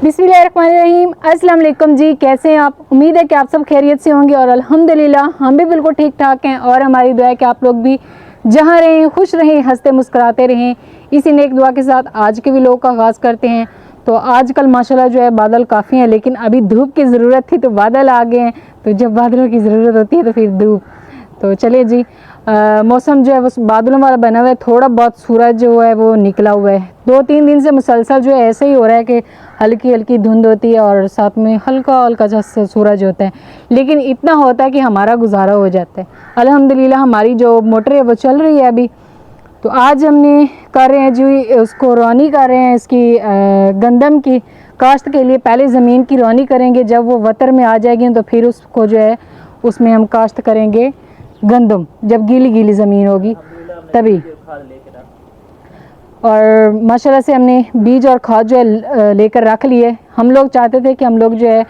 बिस्मिल्लाहिर्रहमानिर्रहीम। अस्सलाम वालेकुम जी, कैसे हैं आप? उम्मीद है कि आप सब खैरियत से होंगे और अल्हम्दुलिल्लाह हम भी बिल्कुल ठीक ठाक हैं। और हमारी दुआ है कि आप लोग भी जहाँ रहें खुश रहें, हंसते मुस्कुराते रहें। इसी नेक दुआ के साथ आज के व्लॉग का आगाज़ करते हैं। तो आजकल माशाल्लाह जो है बादल काफ़ी हैं, लेकिन अभी धूप की ज़रूरत थी तो बादल आ गए हैं। तो जब बादलों की ज़रूरत होती है तो फिर धूप। तो चलिए जी, मौसम जो है वो बादलों वाला बना हुआ है, थोड़ा बहुत सूरज जो है वो निकला हुआ है। 2-3 दिन से मुसलसल जो है ऐसे ही हो रहा है कि हल्की हल्की धुंध होती है और साथ में हल्का हल्का जैसे सूरज होता है, लेकिन इतना होता है कि हमारा गुजारा हो जाता है। अल्हम्दुलिल्लाह हमारी जो मोटर है वो चल रही है अभी। तो आज हमने कर रहे हैं जी उसको रौनी कर रहे हैं, इसकी गंदम की काश्त के लिए पहले ज़मीन की रौनी करेंगे। जब वो वतर में आ जाएगी तो फिर उसको जो है उसमें हम काश्त करेंगे गंदम, जब गीली गीली ज़मीन होगी तभी। और माशाल्लाह से हमने बीज और खाद जो है लेकर रख लिए। हम लोग चाहते थे कि हम लोग जो है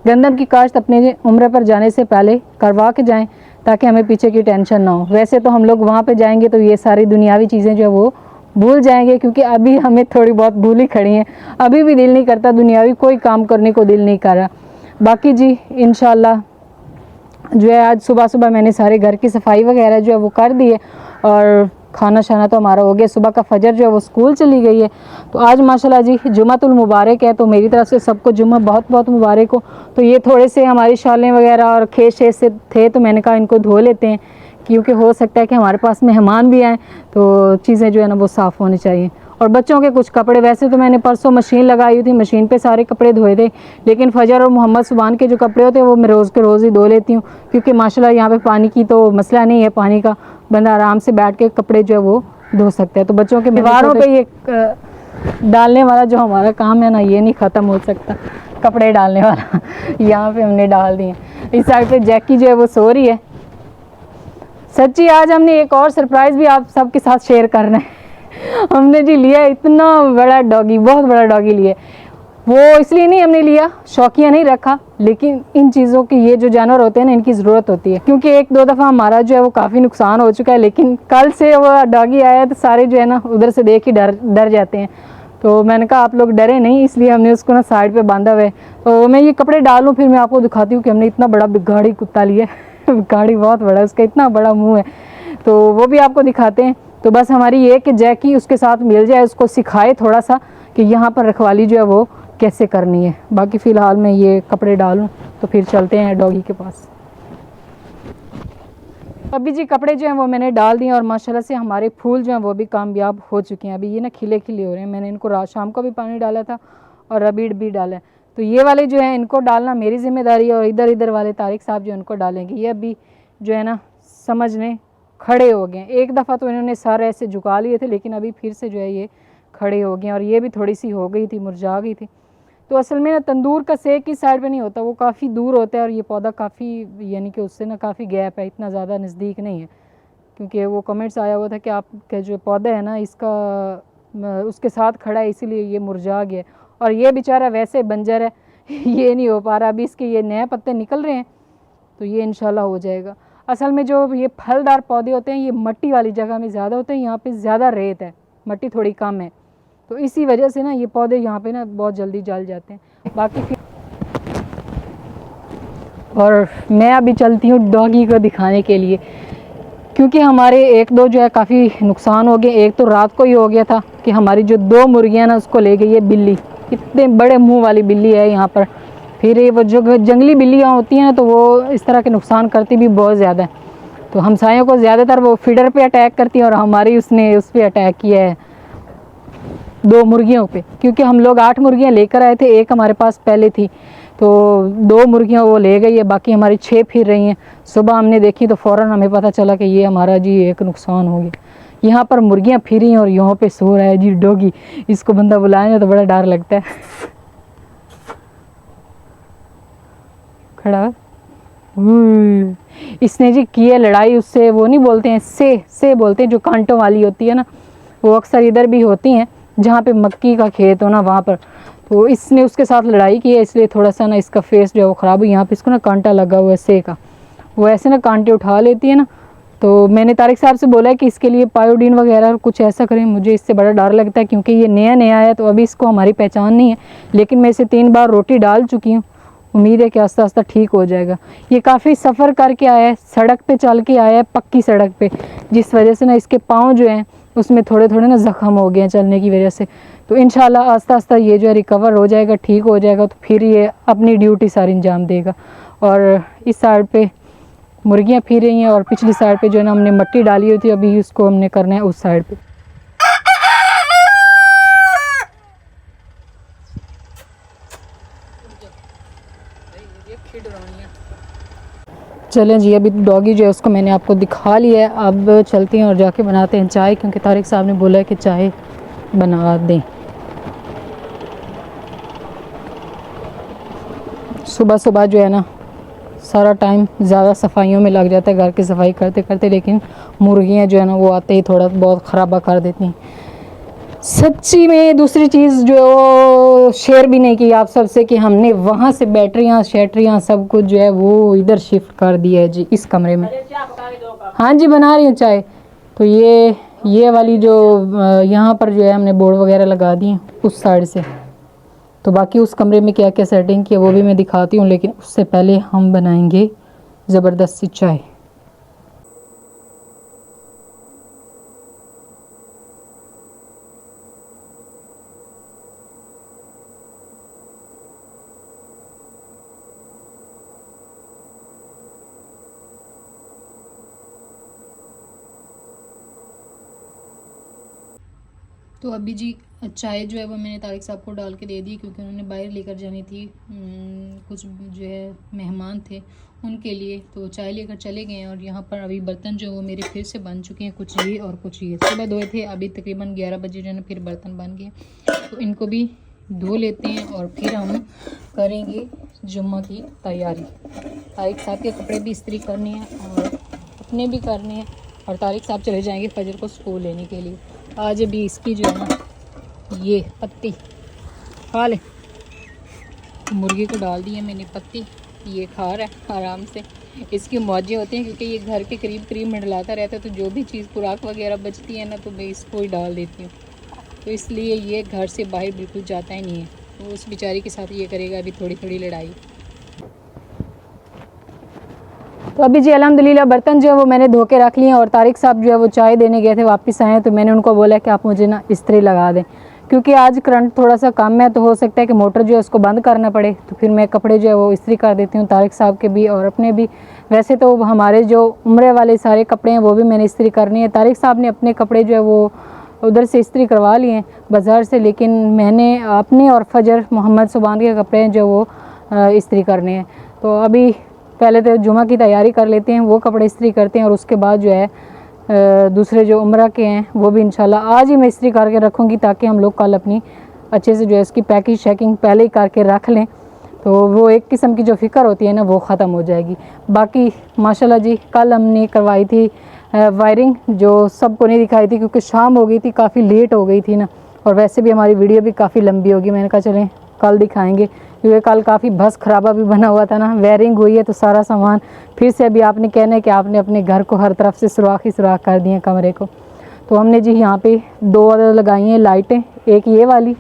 गंदम की काश्त अपने उम्र पर जाने से पहले करवा के जाएं, ताकि हमें पीछे की टेंशन ना हो। वैसे तो हम लोग वहाँ पे जाएंगे तो ये सारी दुनियावी चीज़ें जो है वो भूल जाएंगे, क्योंकि अभी हमें थोड़ी बहुत भूल ही खड़ी हैं। अभी भी दिल नहीं करता, दुनियावी कोई काम करने को दिल नहीं कर रहा। बाकी जी इंशाल्लाह जो है आज सुबह सुबह मैंने सारे घर की सफाई वगैरह जो है वो कर दी है और खाना शाना तो हमारा हो गया। सुबह का फजर जो है वो स्कूल चली गई है। तो आज माशाल्लाह जी जुम्मतुल मुबारक है, तो मेरी तरफ से सबको जुम्मा बहुत बहुत मुबारक हो। तो ये थोड़े से हमारी शालें वगैरह और खेत शेत से थे, तो मैंने कहा इनको धो लेते हैं, क्योंकि हो सकता है कि हमारे पास मेहमान भी आएँ, तो चीज़ें जो है ना वो साफ़ होनी चाहिए। और बच्चों के कुछ कपड़े, वैसे तो मैंने परसों मशीन लगाई हुई थी, मशीन पे सारे कपड़े धोए थे, लेकिन फजर और मोहम्मद सुबान के जो कपड़े होते हैं वो मैं रोज़ के रोज़ ही धो लेती हूँ, क्योंकि माशाल्लाह यहाँ पे पानी की तो मसला नहीं है। पानी का बंदा आराम से बैठ के कपड़े जो है वो धो सकता है। तो बच्चों के दीवारों पे ये डालने वाला जो हमारा काम है ना, ये नहीं ख़त्म हो सकता, कपड़े डालने वाला। यहाँ पे हमने डाल दिए। इस साइड पे जैकी जो है वो सो रही है। सच्ची आज हमने एक और सरप्राइज़ भी आप सबके साथ शेयर करना है। हमने जी लिया इतना बड़ा डॉगी, बहुत बड़ा डॉगी लिया। वो इसलिए नहीं हमने लिया, शौकिया नहीं रखा, लेकिन इन चीज़ों की, ये जो जानवर होते हैं ना, इनकी ज़रूरत होती है। क्योंकि 1-2 दफ़ा हमारा जो है वो काफ़ी नुकसान हो चुका है, लेकिन कल से वो डॉगी आया तो सारे जो है ना उधर से देख ही डर जाते हैं। तो मैंने कहा आप लोग डरे नहीं, इसलिए हमने उसको ना साइड पे बांधा हुआ है। तो मैं ये कपड़े डालूँ फिर मैं आपको दिखाती हूँ कि हमने इतना बड़ा बिगाड़ी कुत्ता लिया। बिगाड़ी बहुत बड़ा, उसका इतना बड़ा मुँह है, तो वो भी आपको दिखाते हैं। तो बस हमारी ये कि जैकी उसके साथ मिल जाए, उसको सिखाए थोड़ा सा कि यहाँ पर रखवाली जो है वो कैसे करनी है। बाकी फ़िलहाल मैं ये कपड़े डालूं तो फिर चलते हैं डॉगी के पास। अभी जी कपड़े जो हैं वो मैंने डाल दिए और माशाल्लाह से हमारे फूल जो हैं वो भी कामयाब हो चुके हैं। अभी ये ना खिले खिले हो रहे हैं। मैंने इनको रात शाम को भी पानी डाला था और अभी भी डाला है। तो ये वाले जो हैं इनको डालना मेरी ज़िम्मेदारी है, और इधर इधर वाले तारिक साहब जो उनको डालेंगे। ये अभी जो है ना समझने खड़े हो गए। एक दफ़ा तो इन्होंने सर ऐसे झुका लिए थे, लेकिन अभी फिर से जो है ये खड़े हो गए। और ये भी थोड़ी सी हो गई थी, मुरझा गई थी। तो असल में ना तंदूर का सेक इस साइड पे नहीं होता, वो काफ़ी दूर होता है, और ये पौधा काफ़ी यानी कि उससे ना काफ़ी गैप है, इतना ज़्यादा नज़दीक नहीं है। क्योंकि वो कमेंट्स आया हुआ था कि आपका जो पौधा है ना इसका उसके साथ खड़ा है, इसीलिए ये मुरझा गया। और ये बेचारा वैसे बंजर है, ये नहीं हो पा रहा। अभी इसके ये नए पत्ते निकल रहे हैं, तो ये इंशाल्लाह हो जाएगा। असल में जो ये फलदार पौधे होते हैं ये मट्टी वाली जगह में ज़्यादा होते हैं, यहाँ पे ज़्यादा रेत है, मट्टी थोड़ी कम है, तो इसी वजह से ना ये पौधे यहाँ पे ना बहुत जल्दी जल जाते हैं। बाकी फिर और मैं अभी चलती हूँ डॉगी को दिखाने के लिए, क्योंकि हमारे 1-2 जो है काफ़ी नुकसान हो गए। एक तो रात को ही हो गया था कि हमारी जो 2 मुर्गियाँ ना उसको ले गई है बिल्ली। इतने बड़े मुँह वाली बिल्ली है यहाँ पर। फिर ये वो जो जंगली बिल्लियाँ होती हैं ना, तो वो इस तरह के नुकसान करती भी बहुत ज़्यादा है। तो हमसायों को ज़्यादातर वो फीडर पे अटैक करती हैं, और हमारी उसने उस पर अटैक किया है 2 मुर्गियों पे। क्योंकि हम लोग 8 मुर्गियाँ लेकर आए थे, एक हमारे पास पहले थी, तो 2 मुर्गियाँ वो ले गई है, बाकी हमारी 6 फिर रही हैं। सुबह हमने देखी तो फ़ौरन हमें पता चला कि ये हमारा जी एक नुकसान हो गया। यहाँ पर मुर्गियाँ फिरी और यहाँ पे सो रहा है जी डॉगी। इसको बंदा बुलाए ना तो बड़ा डर लगता है। खड़ा इसने जी की है लड़ाई उससे, वो नहीं बोलते हैं से बोलते हैं, जो कांटों वाली होती है ना, वो अक्सर इधर भी होती हैं जहाँ पे मक्की का खेत हो ना वहाँ पर। तो इसने उसके साथ लड़ाई की है, इसलिए थोड़ा सा ना इसका फेस जो है वो ख़राब है। यहाँ पे इसको ना कांटा लगा हुआ है से का, वो ऐसे ना कांटे उठा लेती है ना, तो मैंने तारिक साहब से बोला है कि इसके लिए पायोडीन वगैरह कुछ ऐसा करें, मुझे इससे बड़ा डर लगता है क्योंकि ये नया नया है तो अभी इसको हमारी पहचान नहीं है। लेकिन मैं इसे 3 बार रोटी डाल चुकी हूँ, उम्मीद है कि आस्ता आस्ता ठीक हो जाएगा। ये काफ़ी सफ़र करके आया है, सड़क पे चल के आया है, पक्की सड़क पे, जिस वजह से ना इसके पाँव जो हैं उसमें थोड़े थोड़े ना ज़ख़म हो गए हैं चलने की वजह से। तो इंशाल्लाह आस्ता आस्ता ये जो है रिकवर हो जाएगा, ठीक हो जाएगा, तो फिर ये अपनी ड्यूटी सारी अंजाम देगा। और इस साइड पे मुर्गियाँ फिर रही हैं और पिछली साइड पे जो है ना हमने मट्टी डाली हुई थी, अभी उसको हमने करना है उस साइड पे। चलें जी, अभी डॉगी जो है उसको मैंने आपको दिखा लिया है, अब चलते हैं और जाके बनाते हैं चाय, क्योंकि तारिक साहब ने बोला है कि चाय बना दें। सुबह सुबह जो है ना सारा टाइम ज़्यादा सफाइयों में लग जाता है, घर की सफाई करते करते, लेकिन मुर्गियाँ जो है ना वो आते ही थोड़ा बहुत ख़राबा कर देती हैं सच्ची में। दूसरी चीज़ जो शेयर भी नहीं की आप सबसे कि हमने वहाँ से बैटरियाँ शैटरियाँ सब कुछ जो है वो इधर शिफ्ट कर दिया है जी इस कमरे में। हाँ जी बना रही हूँ चाय। तो ये वाली जो यहाँ पर जो है हमने बोर्ड वगैरह लगा दिए उस साइड से, तो बाकी उस कमरे में क्या क्या सेटिंग की है वो भी मैं दिखाती हूँ, लेकिन उससे पहले हम बनाएंगे ज़बरदस्त सी चाय। तो अभी जी चाय जो है वो मैंने तारिक साहब को डाल के दे दी, क्योंकि उन्होंने बाहर लेकर जानी थी, कुछ जो है मेहमान थे उनके लिए, तो चाय लेकर चले गए हैं। और यहाँ पर अभी बर्तन जो वो मेरे फिर से बन चुके हैं, कुछ ये और कुछ ये सुबह धोए थे, अभी तकरीबन 11 बजे जो है ना फिर बर्तन बन गए, तो इनको भी धो लेते हैं और फिर हम करेंगे जुम्मा की तैयारी। तारिक साहब के कपड़े भी इस्त्री करने हैं और अपने भी करने हैं, और तारिक साहब चले जाएंगे फजर को स्कूल लेने के लिए। आज अभी इसकी जो है ना ये पत्ती खा ले, मुर्गी को डाल दी है मैंने पत्ती, ये खा रहा है आराम से। इसकी मौजें होती हैं क्योंकि ये घर के करीब करीब मंडलाता रहता है, तो जो भी चीज़ खुराक वगैरह बचती है ना तो मैं इसको ही डाल देती हूँ, तो इसलिए ये घर से बाहर बिल्कुल जाता ही नहीं है। तो उस बेचारी के साथ ये करेगा अभी थोड़ी थोड़ी लड़ाई। तो अभी जी अल्हम्दुलिल्लाह बर्तन जो है वो मैंने धो के रख लिए, और तारिक साहब जो है वो चाय देने गए थे, वापस आए, तो मैंने उनको बोला कि आप मुझे ना इस्त्री लगा दें, क्योंकि आज करंट थोड़ा सा कम है, तो हो सकता है कि मोटर जो है उसको बंद करना पड़े, तो फिर मैं कपड़े जो है वो इस्त्री कर देती हूँ, तारिक साहब के भी और अपने भी। वैसे तो हमारे जो उम्रे वाले सारे कपड़े हैं वो भी मैंने इस्त्री करनी है। तारिक साहब ने अपने कपड़े जो है वो उधर से इस्त्री करवा लिए हैं बाज़ार से, लेकिन मैंने अपने और फजर मोहम्मद सुबान के कपड़े जो वो इस्त्री करने हैं। तो अभी पहले तो जुमा की तैयारी कर लेते हैं, वो कपड़े इस्त्री करते हैं, और उसके बाद जो है दूसरे जो उम्रा के हैं वो भी इंशाल्लाह आज ही मैं इस्त्री करके रखूँगी, ताकि हम लोग कल अपनी अच्छे से जो है इसकी पैकिंग शैकिंग पहले ही करके रख लें, तो वो एक किस्म की जो फ़िक्र होती है ना वो ख़त्म हो जाएगी। बाकी माशाल्लाह जी कल हमने करवाई थी वायरिंग, जो सबको नहीं दिखाई थी क्योंकि शाम हो गई थी, काफ़ी लेट हो गई थी ना, और वैसे भी हमारी वीडियो भी काफ़ी लंबी होगी। मैंने कहा चलें कल दिखाएंगे, क्योंकि कल काफ़ी बस खराबा भी बना हुआ था ना, वायरिंग हुई है तो सारा सामान फिर से अभी आपने कहना है कि आपने अपने घर को हर तरफ से सुराख ही सुराख कर दिए कमरे को। तो हमने जी यहाँ पे 2 लगाई हैं लाइटें, एक ये वाली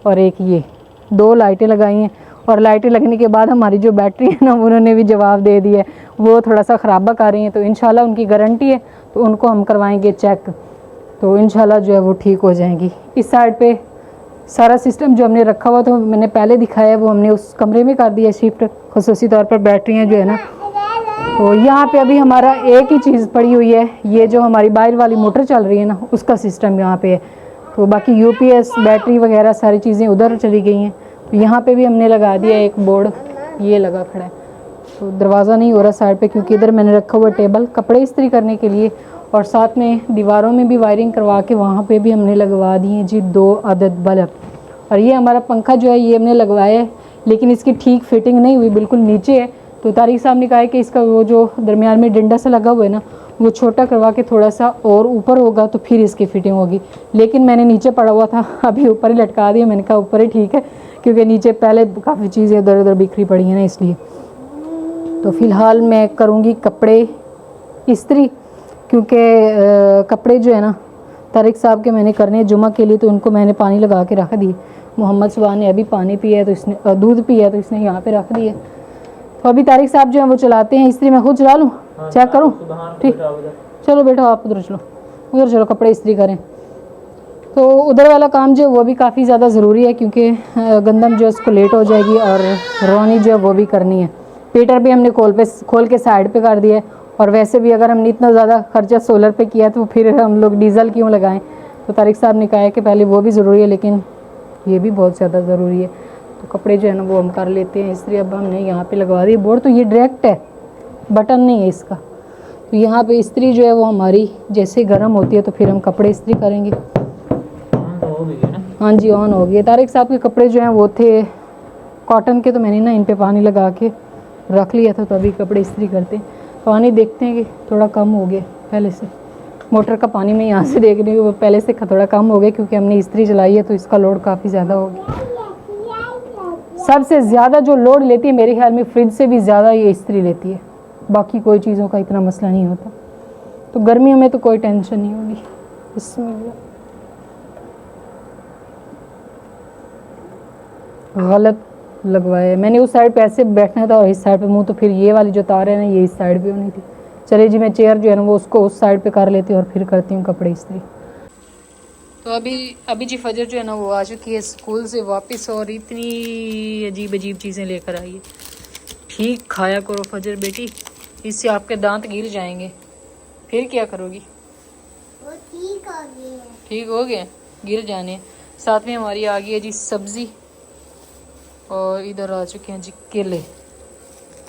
और एक ये, 2 लाइटें लगाई हैं। और लाइटें लगने के बाद हमारी जो बैटरी है ना उन्होंने भी जवाब दे दिया है, वो थोड़ा सा ख़राबा कर रही हैं, तो इंशाल्लाह उनकी गारंटी है तो उनको हम करवाएंगे चेक, तो इंशाल्लाह जो है वो ठीक हो जाएंगी। इस साइड पे सारा सिस्टम जो हमने रखा हुआ था मैंने पहले दिखाया है, वो हमने उस कमरे में कर दिया शिफ्ट, खुसूसी तौर पर बैटरियाँ जो है ना। तो यहाँ पे अभी हमारा एक ही चीज़ पड़ी हुई है, ये जो हमारी बाहर वाली मोटर चल रही है ना उसका सिस्टम यहाँ पे है, तो बाकी यूपीएस बैटरी वगैरह सारी चीज़ें उधर चली गई हैं। तो यहाँ पे भी हमने लगा दिया एक बोर्ड, ये लगा खड़ा है, तो दरवाज़ा नहीं हो रहा साइड पे, क्योंकि इधर मैंने रखा हुआ टेबल कपड़े इस्त्री करने के लिए, और साथ में दीवारों में भी वायरिंग करवा के वहाँ पे भी हमने लगवा दी है जी 2 अदद बल्ब। और ये हमारा पंखा जो है ये हमने लगवाया है, लेकिन इसकी ठीक फिटिंग नहीं हुई, बिल्कुल नीचे है, तो तारिक साहब ने कहा है कि इसका वो जो दरमियान में डंडा सा लगा हुआ है ना वो छोटा करवा के थोड़ा सा और ऊपर होगा तो फिर इसकी फ़िटिंग होगी। लेकिन मैंने नीचे पड़ा हुआ था, अभी ऊपर ही लटका दिया, मैंने कहा ऊपर ही ठीक है, क्योंकि नीचे पहले काफ़ी चीज़ें इधर उधर बिखरी पड़ी हैं ना इसलिए। तो फ़िलहाल मैं करूँगी कपड़े इस्त्री, क्योंकि कपड़े जो है ना तारिक साहब के मैंने करने जुमा के लिए, तो उनको मैंने पानी लगा के रख दिए। मोहम्मद सुबहान ने अभी पानी पिया है तो इसने दूध पिया है तो इसने यहाँ पे रख दिए। तो अभी तारिक साहब जो है वो चलाते हैं इस्त्री। मैं खुद चला लूँ? चेक करूँ? ठीक, चलो बेटा आप उधर चलो, उधर चलो कपड़े इस्त्री करें। तो उधर वाला काम जो है वो भी काफ़ी ज़्यादा ज़रूरी है, क्योंकि गंदम जो है उसको लेट हो जाएगी और रोनी जो है वो भी करनी है। पीटर भी हमने खोल के साइड पे कर दिया है। और वैसे भी अगर हमने इतना ज़्यादा खर्चा सोलर पे किया तो फिर हम लोग डीज़ल क्यों लगाएं। तो तारिक साहब ने कहा है कि पहले वो भी ज़रूरी है, लेकिन ये भी बहुत ज़्यादा ज़रूरी है। तो कपड़े जो है ना वो हम कर लेते हैं इस्त्री। अब हमने यहाँ पे लगवा दी बोर्ड, तो ये डायरेक्ट है, बटन नहीं है इसका। तो यहाँ पे इस्त्री जो है वो हमारी जैसे गर्म होती है तो फिर हम कपड़े इस्त्री करेंगे। हाँ जी ऑन हो गई। तारिक साहब के कपड़े जो हैं वो थे कॉटन के, तो मैंने ना इन पे पानी लगा के रख लिया था, तो अभी कपड़े इस्त्री करते हैं। पानी देखते हैं कि थोड़ा कम हो गया पहले से। मोटर का पानी मैं यहाँ से देख रही हूँ वो पहले से थोड़ा कम हो गया, क्योंकि हमने इस्त्री चलाई है तो इसका लोड काफ़ी ज़्यादा हो गया। सबसे ज़्यादा जो लोड लेती है मेरे ख्याल में फ्रिज से भी ज़्यादा ये इस्त्री लेती है, बाकी कोई चीज़ों का इतना मसला नहीं होता। तो गर्मियों में तो कोई टेंशन नहीं होगी इसमें। गलत लगवाया मैंने, उस साइड पे ऐसे बैठना था और इस साइड पे मुंह, तो फिर ये वाली जो तार है ना ये इस साइड पे होनी थी। चले जी मैं चेयर जो है ना वो उसको उस साइड पे कर लेती हूँ और फिर करती हूँ कपड़े इस्त्री। तो अभी जी फजर जो है ना वो आ चुकी है स्कूल से वापस, और इतनी अजीब अजीब चीज़ें लेकर आई है। ठीक खाया करो फजर बेटी, इससे आपके दांत गिर जाएंगे, फिर क्या करोगी? वो ठीक हो गए, ठीक हो गए, गिर जाने। साथ में हमारी आ गई है जी सब्ज़ी, और इधर आ चुके हैं जी केले।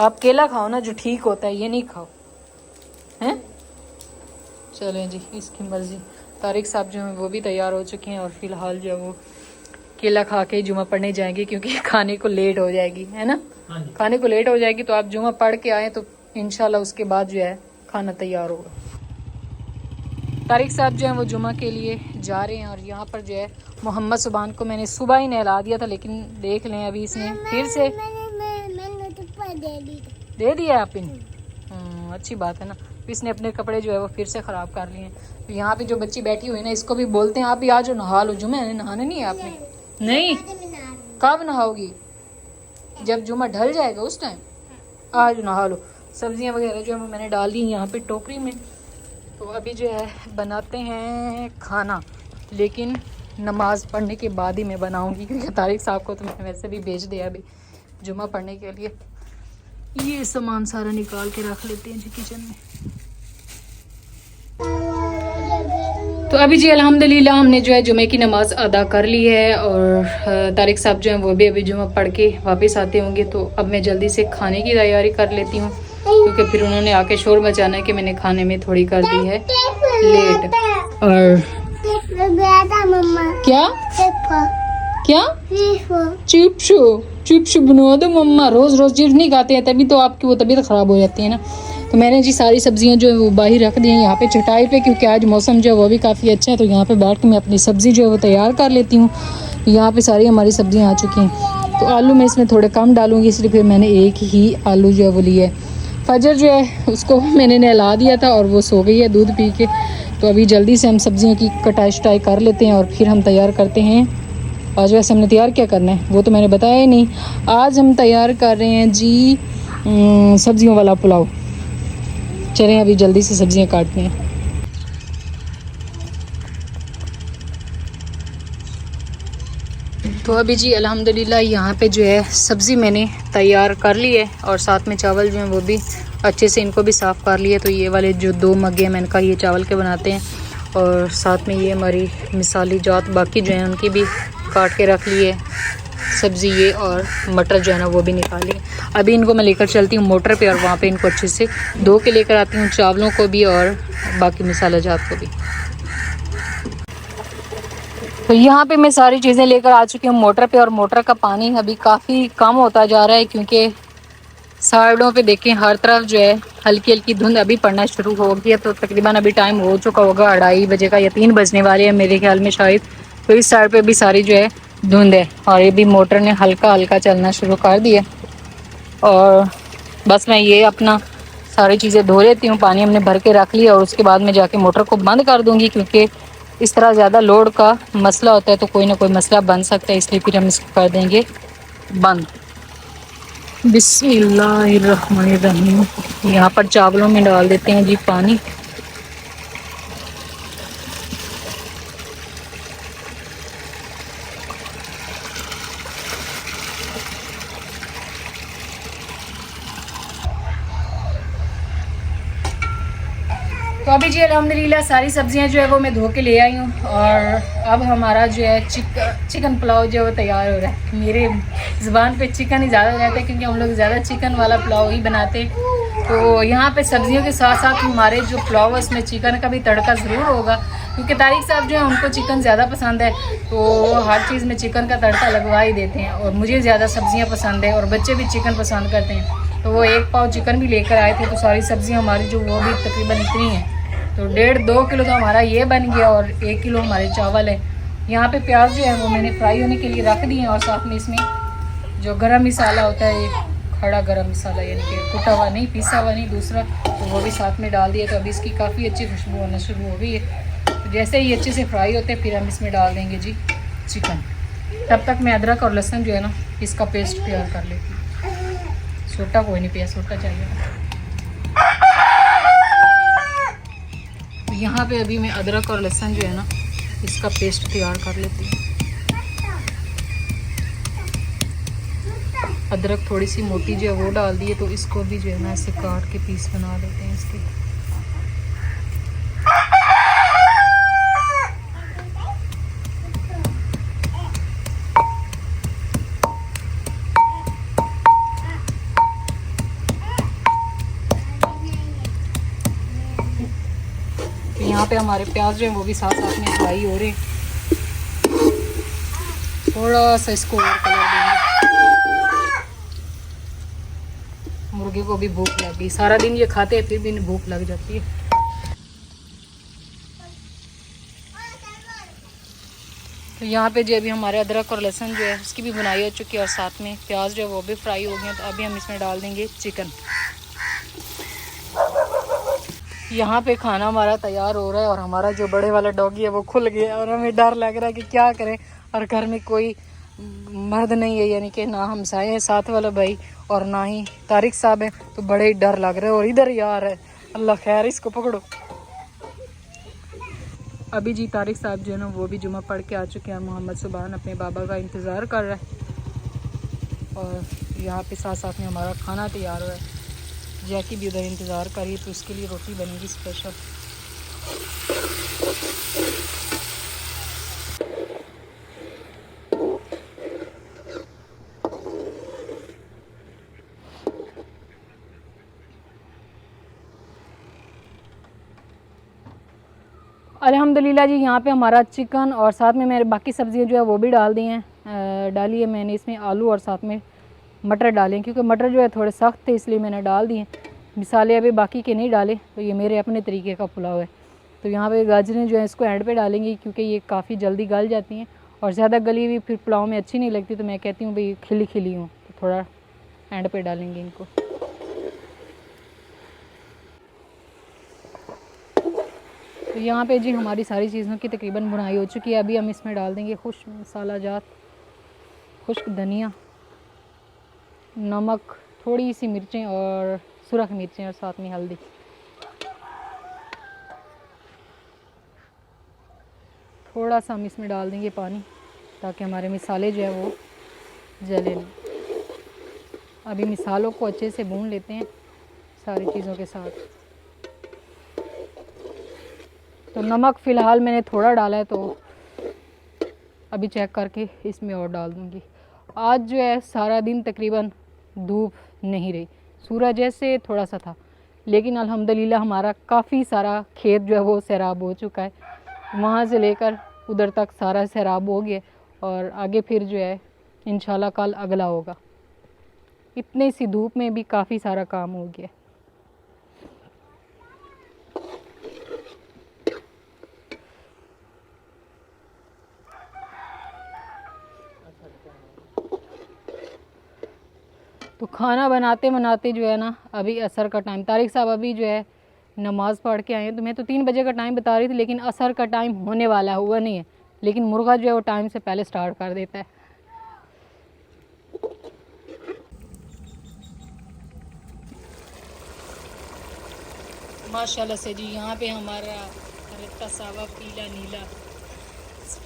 आप केला खाओ ना जो ठीक होता है, ये नहीं खाओ हैं। चलें जी इसकी मर्ज़ी। तारिक साहब जो हैं वो भी तैयार हो चुके हैं, और फिलहाल जो है वो केला खा के जुमा पढ़ने जाएंगे, क्योंकि खाने को लेट हो जाएगी है ना। खाने को लेट हो जाएगी तो आप जुमा पढ़ के आए तो इंशाल्लाह उसके बाद जो है खाना तैयार होगा। तारिक साहब जो हैं वो जुमा के लिए जा रहे हैं, और यहाँ पर जो है मोहम्मद सुबहान को मैंने सुबह ही नहला दिया था, लेकिन देख लें अभी इसने फिर से दे दिया आप इन। अच्छी बात है ना। इसने अपने कपड़े जो है वो फिर से ख़राब कर लिए हैं। तो यहाँ पे जो बच्ची बैठी हुई है ना इसको भी बोलते हैं आप भी आ जाओ नहा लो। जुमे नहाने नहीं है आपने? नहीं, कब नहाओगी? जब जुमा ढल जाएगा उस टाइम आज नहा लो। सब्जियाँ वगैरह जो है वो मैंने डाल दी यहाँ पे टोकरी में। तो अभी जो है बनाते हैं खाना, लेकिन नमाज़ पढ़ने के बाद ही मैं बनाऊंगी, क्योंकि तारिक साहब को तो मैंने वैसे भी भेज दिया अभी जुमा पढ़ने के लिए। ये सामान सारा निकाल के रख लेते हैं जी किचन में। तो अभी जी अल्हम्दुलिल्लाह हमने जो है जुमे की नमाज़ अदा कर ली है, और तारिक साहब जो हैं वो भी अभी जुमा पढ़ के वापस आते होंगे। तो अब मैं जल्दी से खाने की तैयारी कर लेती हूँ, क्योंकि फिर उन्होंने आके शोर मचाना है कि मैंने खाने में थोड़ी कर दी है लेट। और क्या क्या चिप्स बनवा दो मम्मा। रोज़ रोज़ चिप्स नहीं खाते हैं, तभी तो आपकी वो तबीयत ख़राब हो जाती है ना। तो मैंने जी सारी सब्जियां जो है वो बाहर रख दी हैं यहाँ पे चटाई पे, क्योंकि आज मौसम जो है वो भी काफ़ी अच्छा है। तो यहाँ पे बैठ के मैं अपनी सब्ज़ी जो है वो तैयार कर लेती हूँ। यहाँ पे सारी हमारी सब्जियाँ आ चुकी हैं। तो आलू मैं इसमें थोड़े कम डालूँगी, इसलिए फिर मैंने एक ही आलू जो है वो लिया है। फजर जो है उसको मैंने नहला दिया था और वो सो गई है दूध पी के। तो अभी जल्दी से हम सब्जियों की कटाई शटाई कर लेते हैं और फिर हम तैयार करते हैं। आज वैसे हमने तैयार क्या करना है वो तो मैंने बताया ही नहीं। आज हम तैयार कर रहे हैं जी सब्जियों वाला पुलाव। चलें अभी जल्दी से सब्जियां काटते हैं। तो अभी जी अल्हम्दुलिल्लाह यहाँ पे जो है सब्ज़ी मैंने तैयार कर ली है, और साथ में चावल जो हैं वो भी अच्छे से इनको भी साफ़ कर लिए। तो ये वाले जो 2 मग्गे मैंने कहा ये चावल के बनाते हैं, और साथ में ये हमारी मिसाली जात बाकी जो है उनकी भी काट के रख ली है सब्ज़ी ये, और मटर जो है ना वो भी निकाली। अभी इनको मैं लेकर चलती हूँ मोटर पे, और वहाँ पे इनको अच्छे से धो के लेकर आती हूँ, चावलों को भी और बाकी मसाला जात को भी। तो यहाँ पे मैं सारी चीज़ें लेकर आ चुकी हूँ मोटर पे, और मोटर का पानी अभी काफ़ी कम होता जा रहा है, क्योंकि साइडों पे देखें हर तरफ जो है हल्की हल्की धुंध अभी पड़ना शुरू हो गई है। तो तकरीबन अभी टाइम हो चुका होगा 2:30 बजे का, या 3 बजने वाले हैं मेरे ख्याल में शायद। तो इस साइड पे भी सारी जो है धुंध है, और ये भी मोटर ने हल्का हल्का चलना शुरू कर दिया। और बस मैं ये अपना सारी चीज़ें धो लेती हूँ। पानी हमने भर के रख लिया और उसके बाद मैं जाके मोटर को बंद कर दूँगी, क्योंकि इस तरह ज़्यादा लोड का मसला होता है तो कोई ना कोई मसला बन सकता है, इसलिए फिर हम इसको कर देंगे बंद। बिस्मिल्लाहिर्रहमानिर्रहीम। यहाँ पर चावलों में डाल देते हैं जी पानी। तो अभी जी अल्हम्दुलिल्लाह सारी सब्जियां जो है वो मैं धो के ले आई हूँ, और अब हमारा जो है चिकन पुलाव जो है वो तैयार हो रहा है। मेरे ज़ुबान पे चिकन ही ज़्यादा रहता है, क्योंकि हम लोग ज़्यादा चिकन वाला पुलाव ही बनाते हैं। तो यहाँ पे सब्जियों के साथ साथ हमारे जो पुलाव है उसमें चिकन का भी तड़का ज़रूर होगा, क्योंकि तारिक साहब जो है उनको चिकन ज़्यादा पसंद है, तो हर चीज़ में चिकन का तड़का लगवा ही देते हैं। और मुझे ज़्यादा सब्जियाँ पसंद है और बच्चे भी चिकन पसंद करते हैं, तो वो 1 पाव चिकन भी लेकर आए थे। तो सारी सब्जियाँ हमारी जो वो भी तकरीबन इतनी हैं, तो 1.5-2 किलो तो हमारा ये बन गया, और 1 किलो हमारे चावल है। यहाँ पे प्याज जो है वो मैंने फ्राई होने के लिए रख दिए हैं, और साथ में इसमें जो गरम मसाला होता है, ये खड़ा गरम मसाला, यानी कि कुटा हुआ नहीं, पिसा हुआ नहीं, दूसरा, तो वो भी साथ में डाल दिया। तो अभी इसकी काफ़ी अच्छी खुशबू होना शुरू हो गई है। तो जैसे ही अच्छे से फ्राई होते हैं फिर हम इसमें डाल देंगे जी चिकन। तब तक मैं अदरक और लहसुन जो है ना इसका पेस्ट तैयार कर लेती हूँ। सोटा कोई नहीं पिया, सोटा चाहिए। तो यहाँ पे अभी मैं अदरक और लहसुन जो है ना इसका पेस्ट तैयार कर लेती हूँ। अदरक थोड़ी सी मोटी जो है वो डाल दी है, तो इसको भी जो है ना ऐसे काट के पीस बना लेते हैं इसके। तो यहाँ पे हमारे प्याज जो है वो भी साथ साथ में फ्राई हो रहे हैं। थोड़ा सा इसको और कलर देंगे। मुर्गे को भी भूख लग गई, सारा दिन ये खाते हैं फिर भी इन्हें भूख लग जाती है। तो यहाँ पे जो अभी हमारे अदरक और लहसुन जो है उसकी भी बुनाई हो चुकी है, और साथ में प्याज जो है वो भी फ्राई हो गए। तो अभी हम इसमें डाल देंगे चिकन। यहाँ पे खाना हमारा तैयार हो रहा है, और हमारा जो बड़े वाला डॉगी है वो खुल गया, और हमें डर लग रहा है कि क्या करें। और घर में कोई मर्द नहीं है, यानी कि ना हमसाए हैं साथ वाला भाई और ना ही तारिक साहब हैं, तो बड़े ही डर लग रहा है। और इधर यार है, अल्लाह खैर, इसको पकड़ो। अभी जी तारिक साहब जो है ना वो भी जुमा पढ़ के आ चुके हैं। मोहम्मद सुबहान अपने बाबा का इंतज़ार कर रहा है, और यहाँ पे साथ साथ में हमारा खाना तैयार हो रहा है। जैकी भी उधर इंतज़ार करी, तो उसके लिए रोटी बनेगी स्पेशल। अल्हम्दुलिल्लाह जी, यहाँ पे हमारा चिकन और साथ में मेरे बाकी सब्ज़ियाँ जो है वो भी डाल दी हैं। डाली है मैंने इसमें आलू और साथ में मटर डालें, क्योंकि मटर जो है थोड़े सख्त थे इसलिए मैंने डाल दिए। मिसाले अभी बाकी के नहीं डाले, तो ये मेरे अपने तरीके का पुलाव है। तो यहाँ पे गाजरें जो है इसको एंड पे डालेंगे, क्योंकि ये काफ़ी जल्दी गल जाती हैं, और ज़्यादा गली हुई फिर पुलाव में अच्छी नहीं लगती। तो मैं कहती हूँ भाई खिली खिली हूँ, तो थोड़ा एंड पे डालेंगे इनको। तो यहाँ पे जी हमारी सारी चीज़ों की तकरीबन बुनाई हो चुकी है। अभी हम इसमें डाल देंगे खुश्क मसाला जात, खुश्क धनिया, नमक, थोड़ी सी मिर्चें और सुरख मिर्चें, और साथ में हल्दी। थोड़ा सा हम इसमें डाल देंगे पानी, ताकि हमारे मसाले जो है वो जले नहीं। अभी मसालों को अच्छे से भून लेते हैं सारी चीज़ों के साथ। तो नमक फ़िलहाल मैंने थोड़ा डाला है, तो अभी चेक करके इसमें और डाल दूँगी। आज जो है सारा दिन तकरीबन धूप नहीं रही, सूरज ऐसे थोड़ा सा था, लेकिन अल्हम्दुलिल्लाह हमारा काफ़ी सारा खेत जो है वो सैराब हो चुका है। वहाँ से लेकर उधर तक सारा सैराब हो गया, और आगे फिर जो है इंशाल्लाह कल अगला होगा। इतनी सी धूप में भी काफ़ी सारा काम हो गया। तो खाना बनाते बनाते जो है ना अभी असर का टाइम, तारिक साहब अभी जो है नमाज़ पढ़ के आए हैं। तो मैं तो 3 बजे का टाइम बता रही थी, लेकिन असर का टाइम होने वाला हुआ नहीं है, लेकिन मुर्गा जो है वो टाइम से पहले स्टार्ट कर देता है। माशाल्लाह से जी यहाँ पे हमारा रत्ता सावा पीला नीला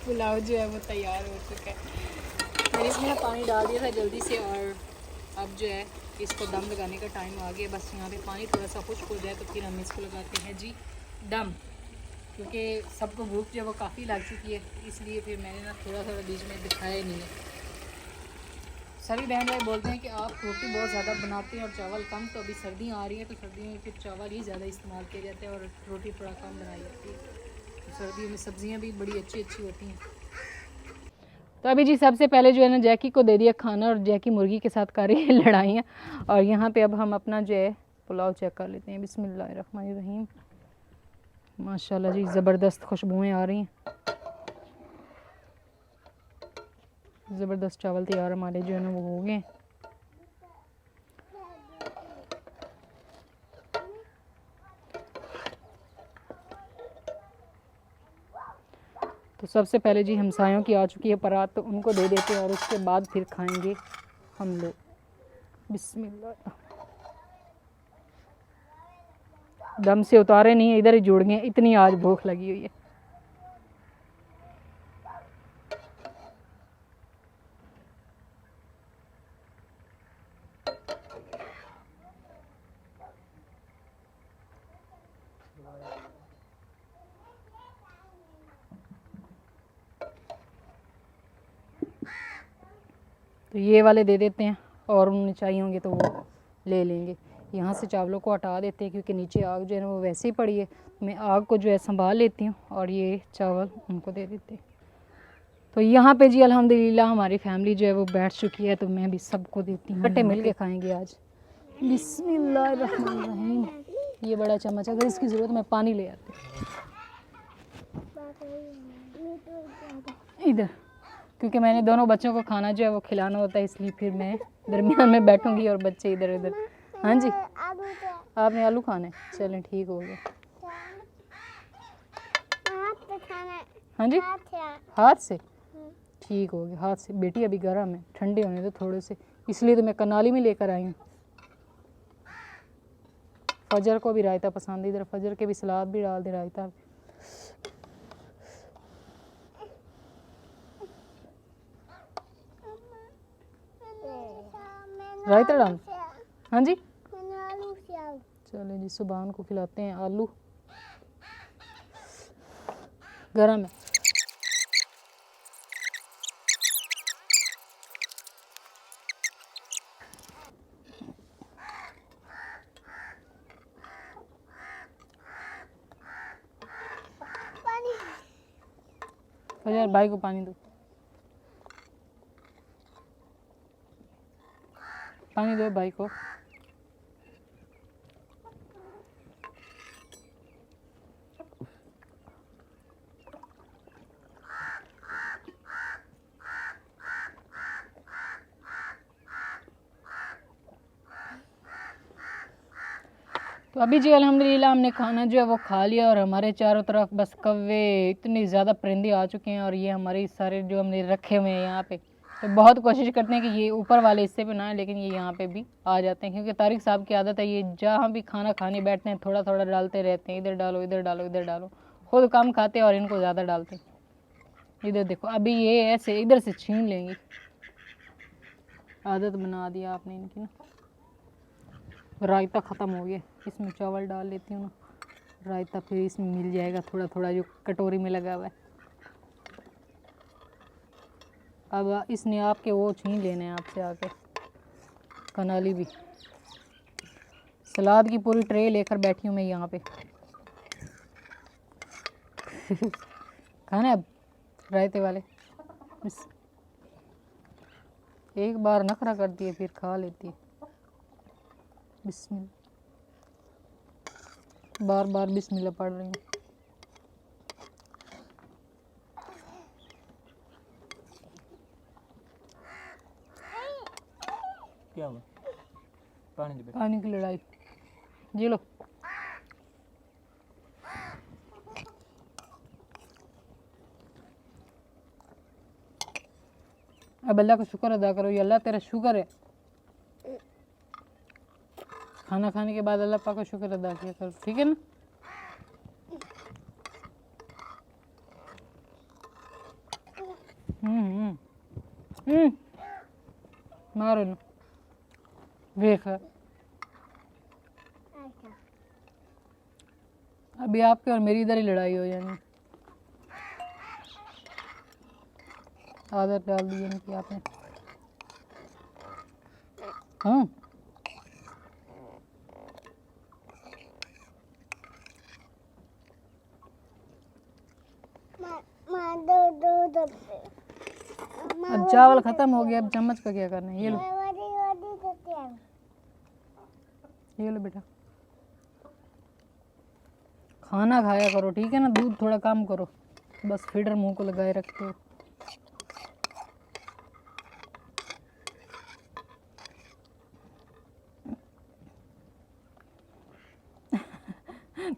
पुलाव जो है वो तैयार हो चुका है। मैंने इसमें पानी डाल दिया था जल्दी से, और अब जो है इसको दम लगाने का टाइम आ गया। बस यहाँ पे पानी थोड़ा सा खुश्क हो जाए तो फिर हम इसको लगाते हैं जी दम, क्योंकि सबको भूख जो है वो काफ़ी लग चुकी है, इसलिए फिर मैंने ना थोड़ा थोड़ा बीच में दिखाया ही नहीं है। सभी बहन भाई बोलते हैं कि आप रोटी बहुत ज़्यादा बनाते हैं और चावल कम, तो अभी सर्दियाँ आ रही हैं तो सर्दियों में फिर चावल ही ज़्यादा इस्तेमाल किए जाते हैं और रोटी थोड़ा कम बनाई जाती है। तो सर्दियों में सब्ज़ियाँ भी बड़ी अच्छी अच्छी होती हैं। तो अभी जी सबसे पहले जो है ना जैकी को दे दिया खाना, और जैकी मुर्गी के साथ कर रही है लड़ाइयाँ। और यहाँ पे अब हम अपना जो है पुलाव चेक कर लेते हैं। बिस्मिल्लाहिर्रहमानिर्रहीम। माशाल्लाह जी ज़बरदस्त खुशबुएँ आ रही हैं, ज़बरदस्त चावल तैयार हमारे जो है ना वो हो गए। तो सबसे पहले जी हमसायों की आ चुकी है परात, तो उनको दे देते हैं और उसके बाद फिर खाएंगे हम लोग। बिस्मिल्लाह। दम से उतारे नहीं है, इधर ही जुड़ गए, इतनी आज भूख लगी हुई है। तो ये वाले दे देते हैं, और उन्हें चाहिए होंगे तो वो ले लेंगे। यहाँ से चावलों को हटा देते हैं क्योंकि नीचे आग जो है ना वो वैसे ही पड़ी है। मैं आग को जो है संभाल लेती हूँ और ये चावल उनको दे देते हैं। तो यहाँ पे जी अल्हम्दुलिल्लाह हमारी फैमिली जो है वो बैठ चुकी है, तो मैं भी सबको देती हूँ। बट्टे मिल के खाएँगे आज। बिस्मिल्लाहिर्रहमानिर्रहीम। ये बड़ा चम्मच, अगर इसकी ज़रूरत मैं पानी ले आती इधर, क्योंकि मैंने दोनों बच्चों को खाना जो है वो खिलाना होता है, इसलिए फिर मैं दरमियान में बैठूंगी और बच्चे इधर इधर। हाँ जी, आपने आलू खाने? चलें ठीक हो गया। हाँ जी, हाथ से ठीक हो गया। हाथ से बेटी अभी गर्म है, ठंडे होने दो थोड़े से, इसलिए तो मैं कनाली में लेकर आई हूँ। फजर को भी रायता पसंद है, इधर फजर के भी सलाद भी डाल दे, रायता। रायता डाल। हाँ जी, चलें जी सुबह को खिलाते हैं आलू, गरम है। फजर भाई को पानी दो, पानी दो भाई को। तो अभी जी अल्हम्दुलिल्लाह हमने खाना जो है वो खा लिया, और हमारे चारों तरफ बस कौवे, इतने ज़्यादा परिंदे आ चुके हैं, और ये हमारे सारे जो हमने रखे हुए हैं यहाँ पे। तो बहुत कोशिश करते हैं कि ये ऊपर वाले हिस्से पे ना आए, लेकिन ये यहाँ पे भी आ जाते हैं, क्योंकि तारिक साहब की आदत है, ये जहाँ भी खाना खाने बैठते हैं थोड़ा थोड़ा डालते रहते हैं, इधर डालो इधर डालो इधर डालो। खुद कम खाते हैं और इनको ज़्यादा डालते हैं। इधर देखो, अभी ये ऐसे इधर से छीन लेंगे, आदत बना दिया आपने इनकी ना। रायता ख़त्म हो गया, इसमें चावल डाल लेती हूँ ना, रायता फिर इसमें मिल जाएगा थोड़ा थोड़ा जो कटोरी में लगा हुआ है। अब इसने आपके वो छीन लेने हैं आपसे आके, कनाली भी। सलाद की पूरी ट्रे लेकर बैठी हूँ मैं यहाँ पे। खाना है अब रायते वाले? एक बार नखरा कर दिए फिर खा लेती है। बिस्मिल्लाह, बार बार बिस्मिल्लाह पढ़ रही हूँ। क्या हुआ? पानी दे। पानी की लड़ाई। ये लो। अब अल्लाह का शुक्र अदा करो, ये अल्लाह तेरा शुक्र है। खाना खाने के बाद अल्लाह पाक का शुक्र अदा किया करो, ठीक है ना। मारो ना, देख अच्छा अभी आपके और मेरी इधर ही लड़ाई हो जानी। आदत डाल दी इनकी आपने। हाँ माँ दो दो डब्बे अब चावल खत्म हो गया, अब चम्मच का क्या करना है। ये लो, वादी वादी देते हैं। ये लो बेटा, खाना खाया करो, ठीक है ना। दूध थोड़ा कम करो, बस फीडर मुंह को लगाए रखते हो।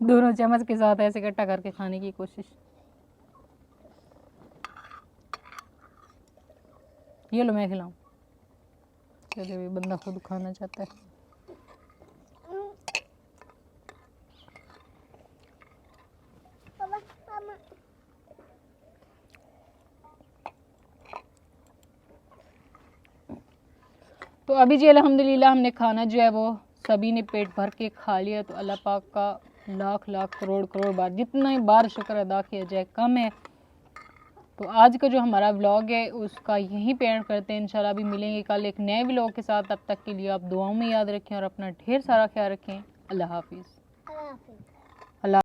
दोनों चम्मच के साथ ऐसे इकट्ठा करके खाने की कोशिश। ये लो मैं खिलाऊं। चलिए भी बंदा खुद खाना चाहता है। पापा पापा तो अभी जी अल्हम्दुलिल्लाह हमने खाना जो है वो सभी ने पेट भर के खा लिया। तो अल्लाह पाक का लाख लाख करोड़ करोड़ बार, जितना ही बार शुक्र अदा किया जाए कम है। तो आज का जो हमारा व्लॉग है उसका यहीं पे एंड करते हैं। इंशाल्लाह भी मिलेंगे कल एक नए व्लॉग के साथ। तब तक के लिए आप दुआओं में याद रखें और अपना ढेर सारा ख्याल रखें। अल्लाह हाफिज़। अल्लाह हाफिज़।